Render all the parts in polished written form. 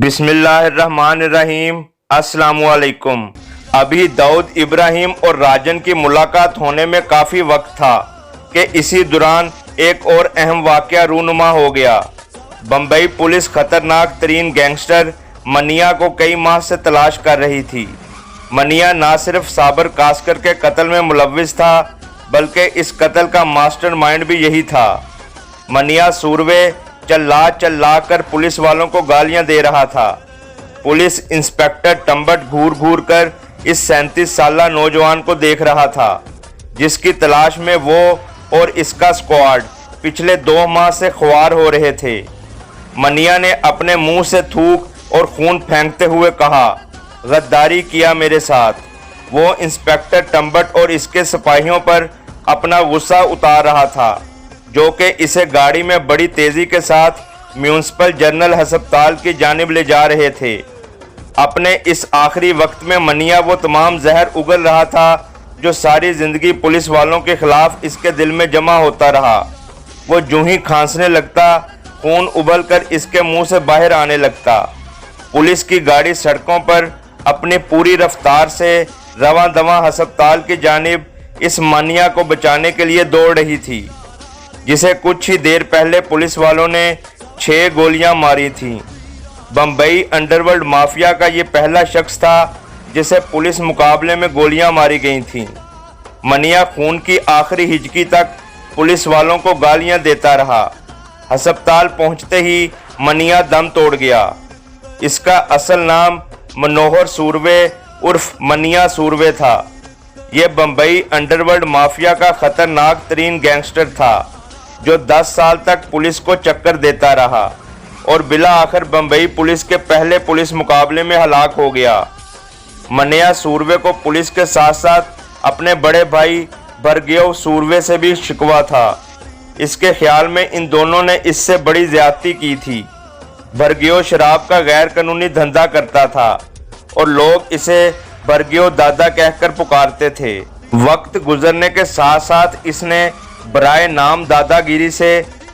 बिस्मिल्लाहिर्रहमानिर्रहीम। अस्सलामुअलैकुम। अभी दाऊद इब्राहिम और राजन की मुलाकात होने में काफ़ी वक्त था कि इसी दौरान एक और अहम वाक़या रूनुमा हो गया। बम्बई पुलिस खतरनाक तरीन गैंगस्टर मनिया को कई माह से तलाश कर रही थी। मनिया ना सिर्फ साबर कास्कर के कत्ल में मुलव्विस था, बल्कि इस कत्ल का मास्टरमाइंड भी यही था। मनिया सूरवे चल्ला कर पुलिस वालों को गालियां दे रहा था। पुलिस इंस्पेक्टर टम्बट घूर घूर कर इस 37 साला नौजवान को देख रहा था, जिसकी तलाश में वो और इसका स्क्वाड पिछले 2 माह से ख्वार हो रहे थे। मनिया ने अपने मुंह से थूक और खून फेंकते हुए कहा, गद्दारी किया मेरे साथ। वो इंस्पेक्टर टम्बट और इसके सिपाहियों पर अपना गुस्सा उतार रहा था, जो कि इसे गाड़ी में बड़ी तेज़ी के साथ म्यूनसिपल जनरल हस्पताल की जानिब ले जा रहे थे। अपने इस आखिरी वक्त में मनिया वो तमाम जहर उगल रहा था जो सारी ज़िंदगी पुलिस वालों के ख़िलाफ़ इसके दिल में जमा होता रहा। वो जूं ही खांसने लगता, खून उबल कर इसके मुंह से बाहर आने लगता। पुलिस की गाड़ी सड़कों पर अपनी पूरी रफ्तार से रवां दवां हस्पताल की जानिब इस मनिया को बचाने के लिए दौड़ रही थी, जिसे कुछ ही देर पहले पुलिस वालों ने 6 गोलियां मारी थीं। बम्बई अंडरवर्ल्ड माफिया का ये पहला शख्स था जिसे पुलिस मुकाबले में गोलियां मारी गई थीं। मनिया खून की आखिरी हिचकी तक पुलिस वालों को गालियां देता रहा। अस्पताल पहुंचते ही मनिया दम तोड़ गया। इसका असल नाम मनोहर सूरवे उर्फ मनिया सूरवे था। यह बम्बई अंडरवर्ल्ड माफिया का खतरनाक तरीन गैंगस्टर था, जो 10 साल तक पुलिस को चक्कर देता रहा और बिला आखिर बम्बई पुलिस के पहले पुलिस मुकाबले में हलाक हो गया। मनिया सूरवे को पुलिस के साथ साथ अपने बड़े भाई भरगेव सूरवे से भी शिकवा था। इसके ख्याल में इन दोनों ने इससे बड़ी ज्यादती की थी। भरगेव शराब का गैर कानूनी धंधा करता था और लोग इसे भरगेव दादा कहकर पुकारते थे। वक्त गुजरने के साथ साथ इसने बराए नाम दादागिरी से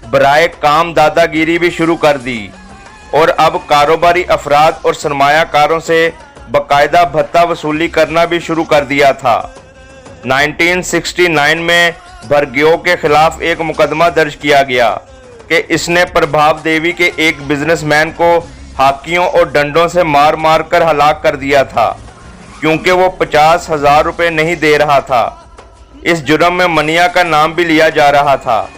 बराए काम दादागिरी भी शुरू कर दी और अब कारोबारी अफराद और सरमायाकारों से बाकायदा भत्ता वसूली करना भी शुरू कर दिया था। 1969 में भरगेव के खिलाफ एक मुकदमा दर्ज किया गया कि इसने प्रभाव देवी के एक बिजनेसमैन को हाकियों और डंडों से मार मार कर हलाक कर दिया था, क्योंकि वो 50,000 रुपये नहीं दे रहा था। इस जुर्म में मनिया का नाम भी लिया जा रहा था।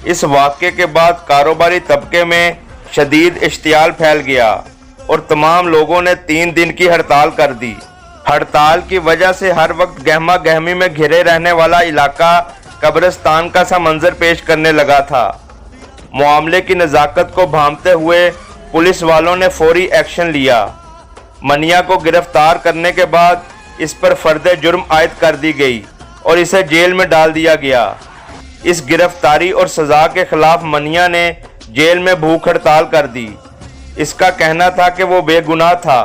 इस वाक़े के बाद कारोबारी तबके में शदीद इश्तियाल फैल गया और तमाम लोगों ने 3 दिन की हड़ताल कर दी। हड़ताल की वजह से हर वक्त गहमा गहमी में घिरे रहने वाला इलाका कब्रिस्तान का सा मंजर पेश करने लगा था। मामले की नज़ाकत को भांपते हुए पुलिस वालों ने फौरी एक्शन लिया। मनिया को गिरफ्तार करने के बाद इस पर फर्द जुर्म आयद कर दी गई और इसे जेल में डाल दिया गया। इस गिरफ्तारी और सज़ा के खिलाफ मनिया ने जेल में भूख हड़ताल कर दी। इसका कहना था कि वो बेगुनाह था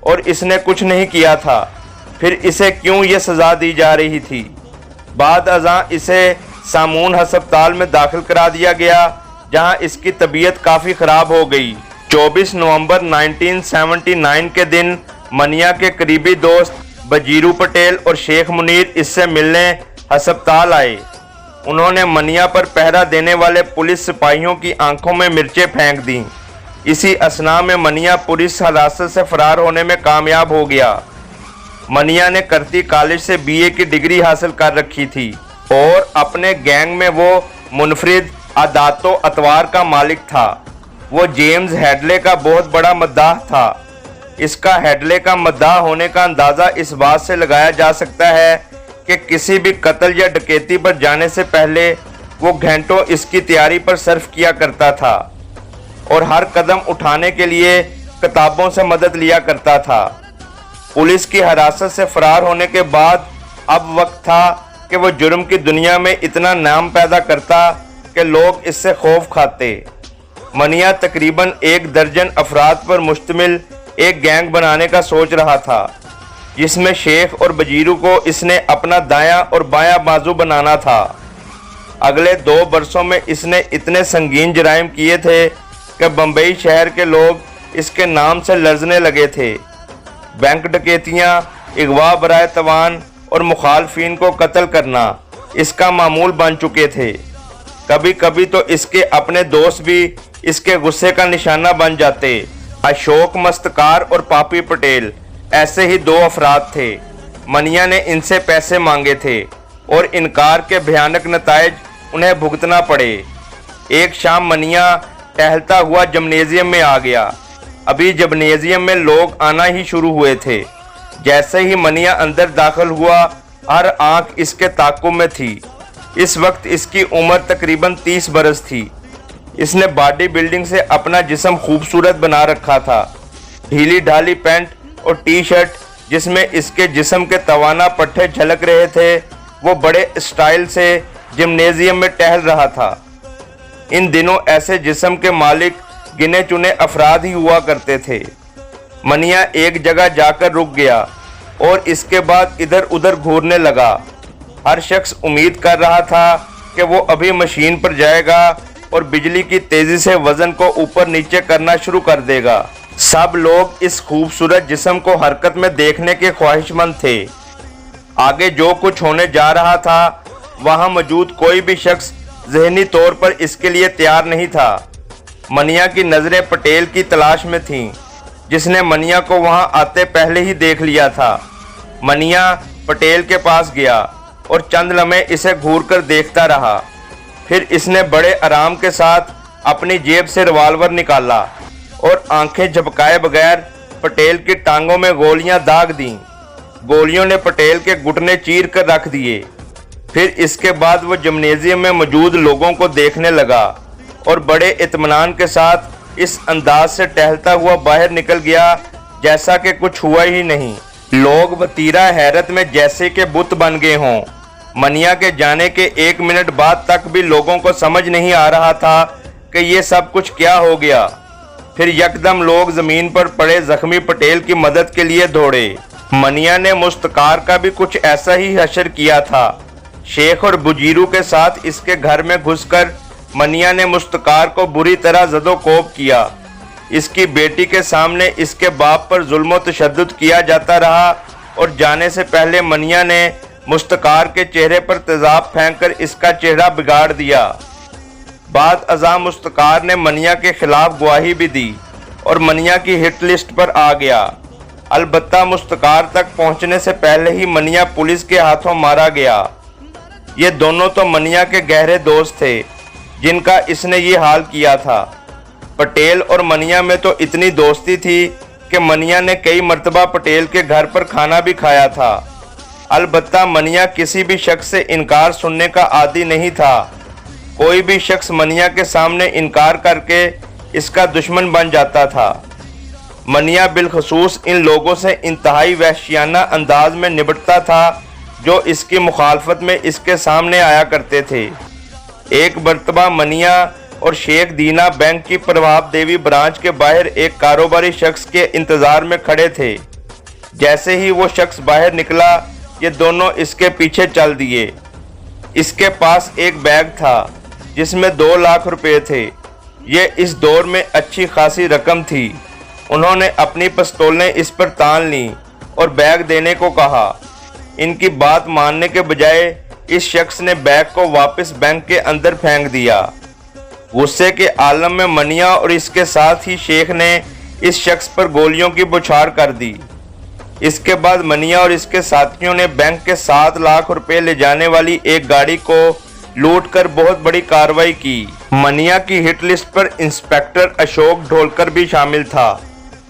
और इसने कुछ नहीं किया था, फिर इसे क्यों ये सज़ा दी जा रही थी। बाद अज़ां इसे सामून हस्पताल में दाखिल करा दिया गया, जहां इसकी तबीयत काफ़ी ख़राब हो गई। 24 नवंबर 1979 के दिन मनिया के करीबी दोस्त बजीरू पटेल और शेख मुनीर इससे मिलने हस्पताल आए। उन्होंने मनिया पर पहरा देने वाले पुलिस सिपाहियों की आंखों में मिर्चें फेंक दी। इसी असना में मनिया पुलिस हिरासत से फरार होने में कामयाब हो गया। मनिया ने करती कॉलेज से BA की डिग्री हासिल कर रखी थी और अपने गैंग में वो मुनफरिद आदातो अतवार का मालिक था। वो जेम्स हेडले का बहुत बड़ा मद्दाह था। इसका हेडले का मद्दाह होने का अंदाज़ा इस बात से लगाया जा सकता है कि किसी भी कत्ल या डकैती पर जाने से पहले वो घंटों इसकी तैयारी पर सर्फ किया करता था और हर कदम उठाने के लिए किताबों से मदद लिया करता था। पुलिस की हिरासत से फरार होने के बाद अब वक्त था कि वो जुर्म की दुनिया में इतना नाम पैदा करता कि लोग इससे खौफ खाते। मनिया तकरीबन 1 दर्जन अफराद पर मुश्तमिल एक गैंग बनाने का सोच रहा था, जिसमें शेख और बजीरू को इसने अपना दायां और बायां बाजू बनाना था। अगले 2 बरसों में इसने इतने संगीन जराइम किए थे कि बम्बई शहर के लोग इसके नाम से लर्जने लगे थे। बैंक डकैतियाँ, अगवा बराए तवान और मुखालफिन को कत्ल करना इसका मामूल बन चुके थे। कभी कभी तो इसके अपने दोस्त भी इसके गुस्से का निशाना बन जाते। अशोक मस्तकार और पापी पटेल ऐसे ही दो अफराद थे। मनिया ने इनसे पैसे मांगे थे और इनकार के भयानक नतायज उन्हें भुगतना पड़े। एक शाम मनिया टहलता हुआ जिम्नेजियम में आ गया। अभी जिम्नेजियम में लोग आना ही शुरू हुए थे। जैसे ही मनिया अंदर दाखिल हुआ, हर आंख इसके ताक़ुब में थी। इस वक्त इसकी उम्र तकरीबन 30 बरस थी। इसने बॉडी बिल्डिंग से अपना जिस्म खूबसूरत बना रखा था। ढीली ढाली पैंट और टी शर्ट जिसमें इसके जिस्म के तवाना पट्टे झलक रहे थे, वो बड़े स्टाइल से जिम्नेजियम में टहल रहा था। इन दिनों ऐसे जिस्म के मालिक गिने चुने अफराद ही हुआ करते थे। मनिया एक जगह जाकर रुक गया और इसके बाद इधर उधर घूरने लगा। हर शख्स उम्मीद कर रहा था कि वो अभी मशीन पर जाएगा और बिजली की तेजी से वजन को ऊपर नीचे करना शुरू कर देगा। सब लोग इस खूबसूरत जिस्म को हरकत में देखने के ख्वाहिशमंद थे। आगे जो कुछ होने जा रहा था, वहां मौजूद कोई भी शख्स ज़हनी तौर पर इसके लिए तैयार नहीं था। मनिया की नज़रें पटेल की तलाश में थीं, जिसने मनिया को वहां आते पहले ही देख लिया था। मनिया पटेल के पास गया और चंद लम्हे इसे घूरकर देखता रहा। फिर इसने बड़े आराम के साथ अपनी जेब से रिवाल्वर निकाला और आंखें झपकाए बगैर पटेल की टांगों में गोलियां दाग दीं। गोलियों ने पटेल के घुटने चीर कर रख दिए। फिर इसके बाद वो जिम्नेजियम में मौजूद लोगों को देखने लगा और बड़े इत्मीनान के साथ इस अंदाज से टहलता हुआ बाहर निकल गया जैसा कि कुछ हुआ ही नहीं। लोग वतीरा हैरत में जैसे कि बुत बन गए हों। मनिया के जाने के 1 मिनट बाद तक भी लोगों को समझ नहीं आ रहा था कि ये सब कुछ क्या हो गया। फिर यकदम लोग जमीन पर पड़े जख्मी पटेल की मदद के लिए दौड़े। मनिया ने मुस्तकार का भी कुछ ऐसा ही हशर किया था। शेख और बुजीरू के साथ इसके घर में घुसकर मनिया ने मुस्तकार को बुरी तरह ज़दोकोब किया। इसकी बेटी के सामने इसके बाप पर जुल्म तशद्दुद किया जाता रहा और जाने से पहले मनिया ने मुस्तकार के चेहरे पर तेजाब फेंककर इसका चेहरा बिगाड़ दिया। बाद अज़ा मुस्तकार ने मनिया के खिलाफ गवाही भी दी और मनिया की हिट लिस्ट पर आ गया। अलबत्ता मुस्तकार तक पहुंचने से पहले ही मनिया पुलिस के हाथों मारा गया। ये दोनों तो मनिया के गहरे दोस्त थे जिनका इसने ये हाल किया था। पटेल और मनिया में तो इतनी दोस्ती थी कि मनिया ने कई मर्तबा पटेल के घर पर खाना भी खाया था। अलबत्ता मनिया किसी भी शख्स से इनकार सुनने का आदी नहीं था। कोई भी शख्स मनिया के सामने इनकार करके इसका दुश्मन बन जाता था। मनिया बिलखसूस इन लोगों से इंतहाई वहशियाना अंदाज में निपटता था जो इसकी मुखालफत में इसके सामने आया करते थे। एक मर्तबा मनिया और शेख दीना बैंक की प्रभाव देवी ब्रांच के बाहर एक कारोबारी शख्स के इंतज़ार में खड़े थे। जैसे ही वो शख्स बाहर निकला, ये दोनों इसके पीछे चल दिए। इसके पास एक बैग था जिसमें 2 लाख रुपए थे। ये इस दौर में अच्छी खासी रकम थी। उन्होंने अपनी पिस्तौलें इस पर तान लीं और बैग देने को कहा। इनकी बात मानने के बजाय इस शख्स ने बैग को वापस बैंक के अंदर फेंक दिया। गुस्से के आलम में मनिया और इसके साथ ही शेख ने इस शख्स पर गोलियों की बौछार कर दी। इसके बाद मनिया और इसके साथियों ने बैंक के 7 लाख रुपए ले जाने वाली एक गाड़ी को लूट कर बहुत बड़ी कार्रवाई की। मनिया की हिट लिस्ट पर इंस्पेक्टर अशोक ढोलकर भी शामिल था,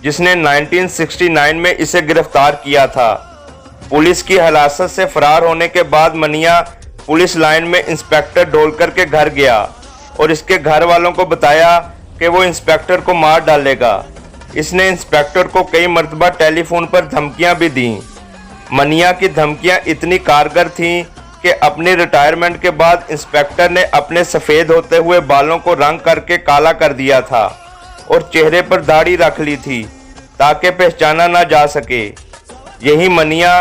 जिसने 1969 में इसे गिरफ्तार किया था। पुलिस की हिरासत से फरार होने के बाद मनिया पुलिस लाइन में इंस्पेक्टर ढोलकर के घर गया और इसके घर वालों को बताया कि वो इंस्पेक्टर को मार डालेगा। इसने इंस्पेक्टर को कई मर्तबा टेलीफोन पर धमकियां भी दीं। मनिया की धमकियां इतनी कारगर थीं कि अपनी रिटायरमेंट के बाद इंस्पेक्टर ने अपने सफ़ेद होते हुए बालों को रंग करके काला कर दिया था और चेहरे पर दाढ़ी रख ली थी ताकि पहचाना ना जा सके। यही मनिया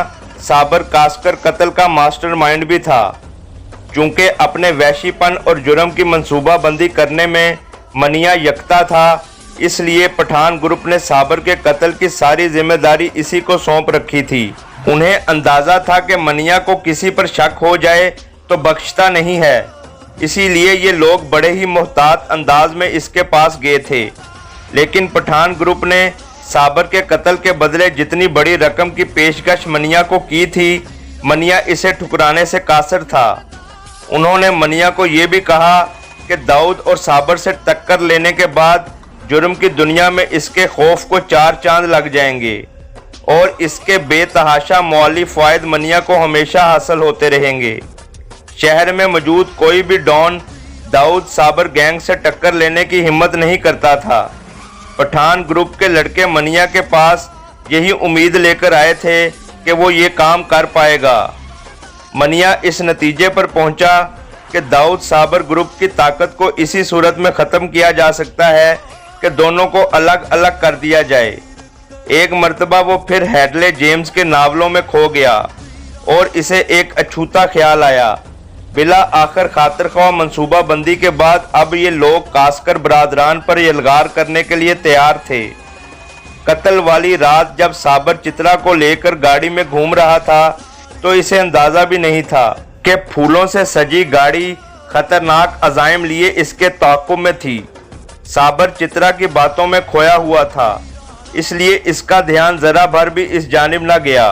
साबर कास्कर कत्ल का मास्टरमाइंड भी था। चूंकि अपने वहशीपन और जुर्म की मंसूबाबंदी करने में मनिया यकता था, اس لیے پٹھان گروپ نے صابر کے قتل کی ساری ذمہ داری اسی کو سونپ رکھی تھی۔ انہیں اندازہ تھا کہ منیا کو کسی پر شک ہو جائے تو بخشتا نہیں ہے، اسی لیے یہ لوگ بڑے ہی محتاط انداز میں اس کے پاس گئے تھے۔ لیکن پٹھان گروپ نے صابر کے قتل کے بدلے جتنی بڑی رقم کی پیشکش منیا کو کی تھی، منیا اسے ٹھکرانے سے قاصر تھا۔ انہوں نے منیا کو یہ بھی کہا کہ داؤد اور صابر سے ٹکر لینے کے بعد جرم کی دنیا میں اس کے خوف کو 4 چاند لگ جائیں گے اور اس کے بے تحاشا مالی فوائد منیا کو ہمیشہ حاصل ہوتے رہیں گے۔ شہر میں موجود کوئی بھی ڈان داؤد صابر گینگ سے ٹکر لینے کی ہمت نہیں کرتا تھا۔ پٹھان گروپ کے لڑکے منیا کے پاس یہی امید لے کر آئے تھے کہ وہ یہ کام کر پائے گا۔ منیا اس نتیجے پر پہنچا کہ داؤد صابر گروپ کی طاقت کو اسی صورت میں ختم کیا جا سکتا ہے کہ دونوں کو الگ الگ کر دیا جائے۔ ایک مرتبہ وہ پھر ہیڈلے جیمز کے ناولوں میں کھو گیا اور اسے ایک اچھوتا خیال آیا۔ بلا آخر خاطر خواہ منصوبہ بندی کے بعد اب یہ لوگ کاسکر برادران پر یلغار کرنے کے لیے تیار تھے۔ قتل والی رات جب صابر چترا کو لے کر گاڑی میں گھوم رہا تھا تو اسے اندازہ بھی نہیں تھا کہ پھولوں سے سجی گاڑی خطرناک عزائم لیے اس کے تعاقب میں تھی۔ صابر چترا کی باتوں میں کھویا ہوا تھا، اس لیے اس کا دھیان ذرا بھر بھی اس جانب نہ گیا۔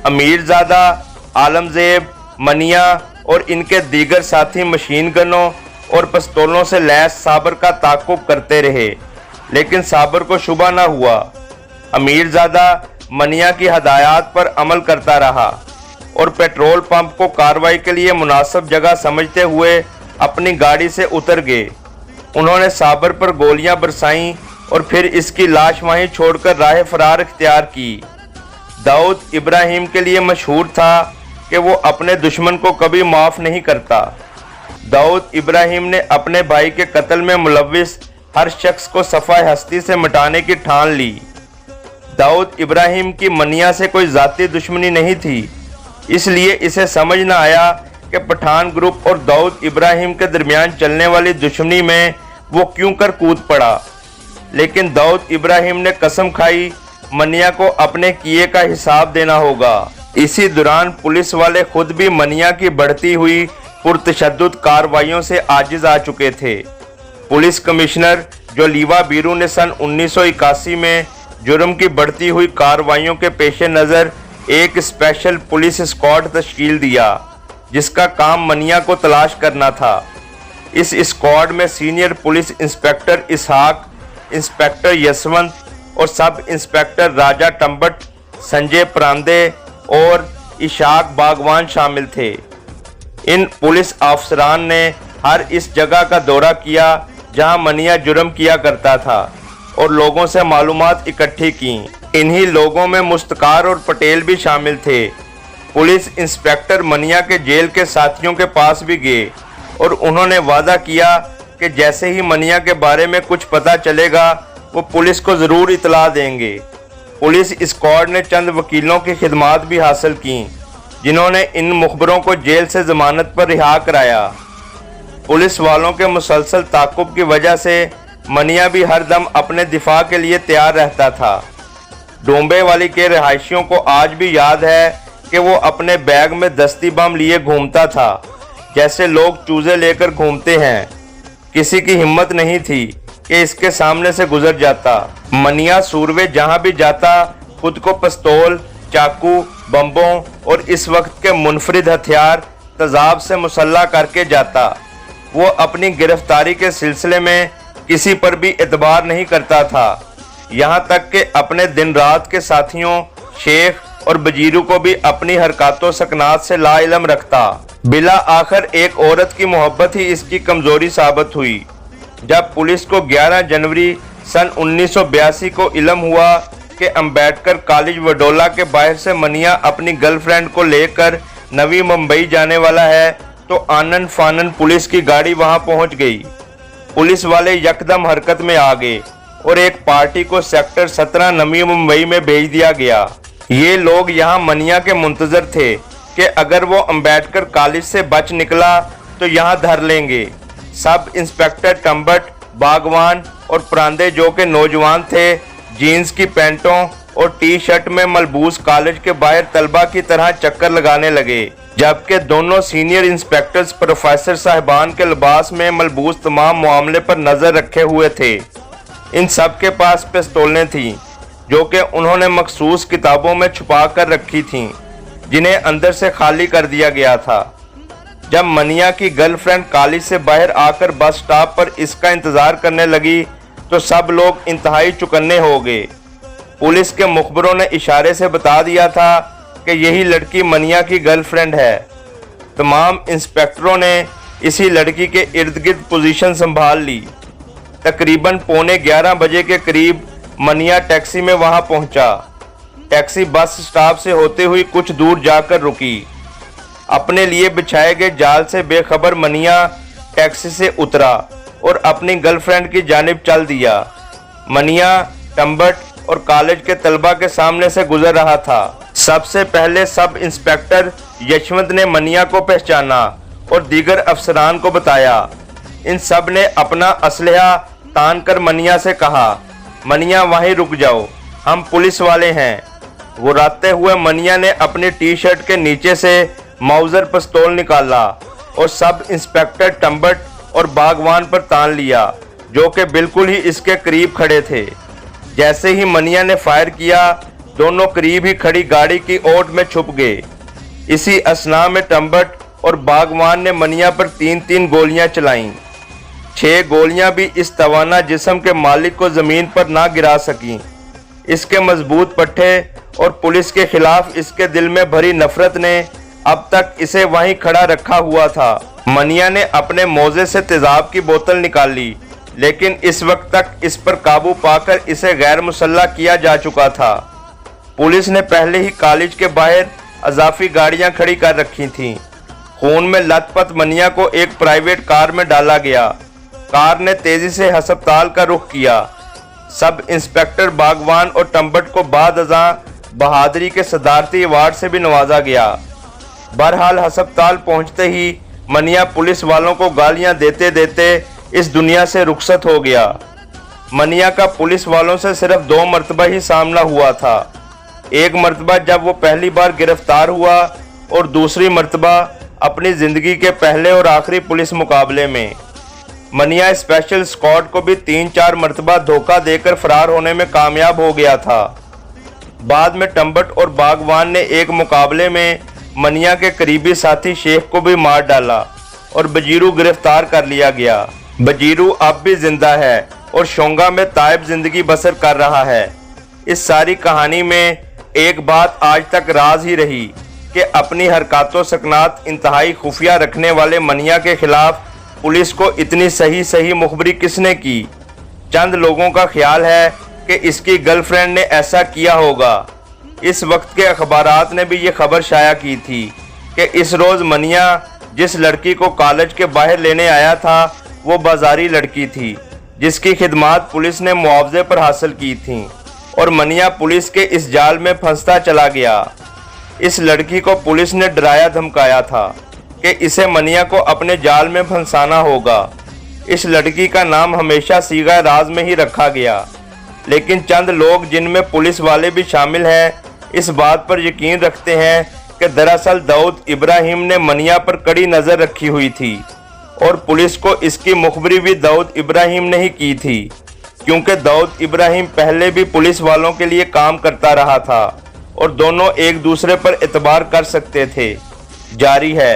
امیرزادہ، عالم زیب، منیا اور ان کے دیگر ساتھی مشین گنوں اور پستولوں سے لیس صابر کا تعاقب کرتے رہے، لیکن صابر کو شبہ نہ ہوا۔ امیرزادہ منیا کی ہدایات پر عمل کرتا رہا اور پیٹرول پمپ کو کارروائی کے لیے مناسب جگہ سمجھتے ہوئے اپنی گاڑی سے اتر گئے۔ انہوں نے صابر پر گولیاں برسائیں اور پھر اس کی لاش وہیں چھوڑ کر راہ فرار اختیار کی۔ داؤد ابراہیم کے لیے مشہور تھا کہ وہ اپنے دشمن کو کبھی معاف نہیں کرتا۔ داؤد ابراہیم نے اپنے بھائی کے قتل میں ملوث ہر شخص کو صفحہ ہستی سے مٹانے کی ٹھان لی۔ داؤد ابراہیم کی منیا سے کوئی ذاتی دشمنی نہیں تھی، اس لیے اسے سمجھ نہ آیا کہ پٹھان گروپ اور داؤد ابراہیم کے درمیان چلنے والی دشمنی میں وہ کیوں کر کود پڑا۔ لیکن داؤد ابراہیم نے قسم کھائی منیا کو اپنے کیے کا حساب دینا ہوگا۔ اسی دوران پولیس والے خود بھی منیا کی بڑھتی ہوئی پرتشدد کارروائیوں سے عاجز آ چکے تھے۔ پولیس کمشنر جولیوا بیرو نے سن 1981 میں جرم کی بڑھتی ہوئی کارروائیوں کے پیش نظر ایک اسپیشل پولیس اسکواڈ تشکیل دیا جس کا کام منیا کو تلاش کرنا تھا۔ اس اسکواڈ میں سینئر پولیس انسپکٹر اسحاق، انسپکٹر یسونت اور سب انسپکٹر راجہ ٹمبٹ، سنجے پراندے اور اشاق باغوان شامل تھے۔ ان پولیس افسران نے ہر اس جگہ کا دورہ کیا جہاں منیا جرم کیا کرتا تھا اور لوگوں سے معلومات اکٹھی کیں۔ انہی لوگوں میں مستقار اور پٹیل بھی شامل تھے۔ پولیس انسپکٹر منیا کے جیل کے ساتھیوں کے پاس بھی گئے اور انہوں نے وعدہ کیا کہ جیسے ہی منیا کے بارے میں کچھ پتہ چلے گا وہ پولیس کو ضرور اطلاع دیں گے۔ پولیس اسکواڈ نے چند وکیلوں کی خدمات بھی حاصل کیں جنہوں نے ان مخبروں کو جیل سے ضمانت پر رہا کرایا۔ پولیس والوں کے مسلسل تعاقب کی وجہ سے منیا بھی ہر دم اپنے دفاع کے لیے تیار رہتا تھا۔ ڈومبے والی کے رہائشیوں کو آج بھی یاد ہے کہ وہ اپنے بیگ میں دستی بم لیے گھومتا تھا جیسے لوگ چوزے لے کر گھومتے ہیں۔ کسی کی ہمت نہیں تھی کہ اس کے سامنے سے گزر جاتا۔ منیا سوروے جہاں بھی جاتا خود کو پستول، چاقو، بمبوں اور اس وقت کے منفرد ہتھیار تیزاب سے مسلح کر کے جاتا۔ وہ اپنی گرفتاری کے سلسلے میں کسی پر بھی اعتبار نہیں کرتا تھا، یہاں تک کہ اپنے دن رات کے ساتھیوں شیخ اور بجیرو کو بھی اپنی حرکات و سکنات سے لا علم رکھتا۔ بلا آخر ایک عورت کی محبت ہی اس کی کمزوری ثابت ہوئی۔ جب پولیس کو 11 جنوری سن 1982 کو علم ہوا کہ امبیڈکر کالج وڈولہ کے باہر سے منیا اپنی گرل فرینڈ کو لے کر نوی ممبئی جانے والا ہے تو آنن فانن پولیس کی گاڑی وہاں پہنچ گئی۔ پولیس والے یکدم حرکت میں آ گئے اور ایک پارٹی کو سیکٹر 17 نوی ممبئی میں بھیج دیا گیا۔ یہ لوگ یہاں منیا کے منتظر تھے کہ اگر وہ امبیڈکر کالج سے بچ نکلا تو یہاں دھر لیں گے۔ سب انسپکٹر ٹمبٹ، باغوان और परांदे जो के नौजवान थे जीन्स की पैंटों और टी शर्ट में मलबूस कॉलेज के बाहर तलबा की तरह चक्कर लगाने लगे, जबकि दोनों सीनियर इंस्पेक्टर्स प्रोफेसर साहिबान के लिबास में मलबूस तमाम मामले पर नजर रखे हुए थे। इन सब के पास पिस्तौलें थीं जो कि उन्होंने मखसूस किताबों में छुपा कर रखी थीं, जिन्हें अंदर से खाली कर दिया गया था। जब मनिया की गर्लफ्रेंड कॉलेज से बाहर आकर बस स्टॉप पर इसका इंतजार करने लगी तो सब लोग इंतहाई चौकन्ने हो गए। पुलिस के मुखबरों ने इशारे से बता दिया था कि यही लड़की मनिया की गर्लफ्रेंड है। तमाम इंस्पेक्टरों ने इसी लड़की के इर्द गिर्द पोजीशन संभाल ली। तकरीबन 11:15 बजे के करीब मनिया टैक्सी में वहां पहुंचा। टैक्सी बस स्टॉप से होते हुई कुछ दूर जाकर रुकी। अपने लिए बिछाए गए जाल से बेखबर मनिया टैक्सी से उतरा और अपनी गर्लफ्रेंड की जानिब चल दिया। मनिया टम्बट और कॉलेज के तलबा के सामने से गुजर रहा था। सबसे पहले सब इंस्पेक्टर यशवंत ने मनिया को पहचाना और दीगर अफसरान को बताया। इन सब ने अपना असलहा तान कर मनिया से कहा, मनिया वहीं रुक जाओ, हम पुलिस वाले हैं। गुर्राते हुए मनिया ने अपनी टी शर्ट के नीचे से माउजर पिस्तौल निकाला और सब इंस्पेक्टर टम्बट और बागवान पर तान लिया, जो कि बिल्कुल ही इसके करीब खड़े थे। जैसे ही मनिया ने फायर किया, दोनों करीब ही खड़ी गाड़ी की ओट में छुप गए। इसी असना में टम्बट और बागवान ने मनिया पर 3-3 गोलियां चलाईं। 6 गोलियां भी इस तवाना जिस्म के मालिक को जमीन पर ना गिरा सकीं। इसके मजबूत पट्टे और पुलिस के खिलाफ इसके दिल में भरी नफरत ने अब तक इसे वहीं खड़ा रखा हुआ था। मनिया ने अपने मोजे से तेजाब की बोतल निकाली, लेकिन इस वक्त तक इस पर काबू पाकर इसे गैर मुसल्ला किया जा चुका था। पुलिस ने पहले ही कॉलेज के बाहर अजाफी गाड़ियां खड़ी कर रखी थीं। खून में लथपथ मनिया को एक प्राइवेट कार में डाला गया। कार ने तेजी से अस्पताल का रुख किया। सब इंस्पेक्टर बागवान और टम्बट को बाद अज़ां बहादुरी के सदारती अवार्ड से भी नवाजा गया। बहरहाल अस्पताल पहुंचते ही मनिया पुलिस वालों को गालियां देते देते इस दुनिया से रुखसत हो गया। मनिया का पुलिस वालों से सिर्फ 2 मरतबा ही सामना हुआ था। एक मरतबा जब वो पहली बार गिरफ्तार हुआ और दूसरी मरतबा अपनी ज़िंदगी के पहले और आखिरी पुलिस मुकाबले में। मनिया स्पेशल स्क्वाड को भी 3-4 मरतबा धोखा देकर फरार होने में कामयाब हो गया था। बाद में टम्बट और बागवान ने एक मुकाबले में मनिया के करीबी साथी शेख को भी मार डाला और बजीरू गिरफ्तार कर लिया गया। बजीरू अब भी जिंदा है और शोंगा में तायब जिंदगी बसर कर रहा है। इस सारी कहानी में एक बात आज तक राज ही रही कि अपनी हरकतों सकनात इंतहाई खुफिया रखने वाले मनिया के खिलाफ पुलिस को इतनी सही मुखबरी किसने की। चंद लोगों का ख्याल है कि इसकी गर्लफ्रेंड ने ऐसा किया होगा। इस वक्त के अखबारात ने भी ये खबर शाया की थी कि इस रोज़ मनिया जिस लड़की को कॉलेज के बाहर लेने आया था वो बाजारी लड़की थी, जिसकी खिदमात पुलिस ने मुआवजे पर हासिल की थी और मनिया पुलिस के इस जाल में फंसता चला गया। इस लड़की को पुलिस ने डराया धमकाया था कि इसे मनिया को अपने जाल में फंसाना होगा। इस लड़की का नाम हमेशा सीगा राज में ही रखा गया, लेकिन चंद लोग जिनमें पुलिस वाले भी शामिल हैं इस बात पर यकीन रखते हैं कि दरअसल दाऊद इब्राहिम ने मनिया पर कड़ी नज़र रखी हुई थी और पुलिस को इसकी मुखबरी भी दाऊद इब्राहिम ने ही की थी, क्योंकि दाऊद इब्राहिम पहले भी पुलिस वालों के लिए काम करता रहा था और दोनों एक दूसरे पर एतबार कर सकते थे। जारी है।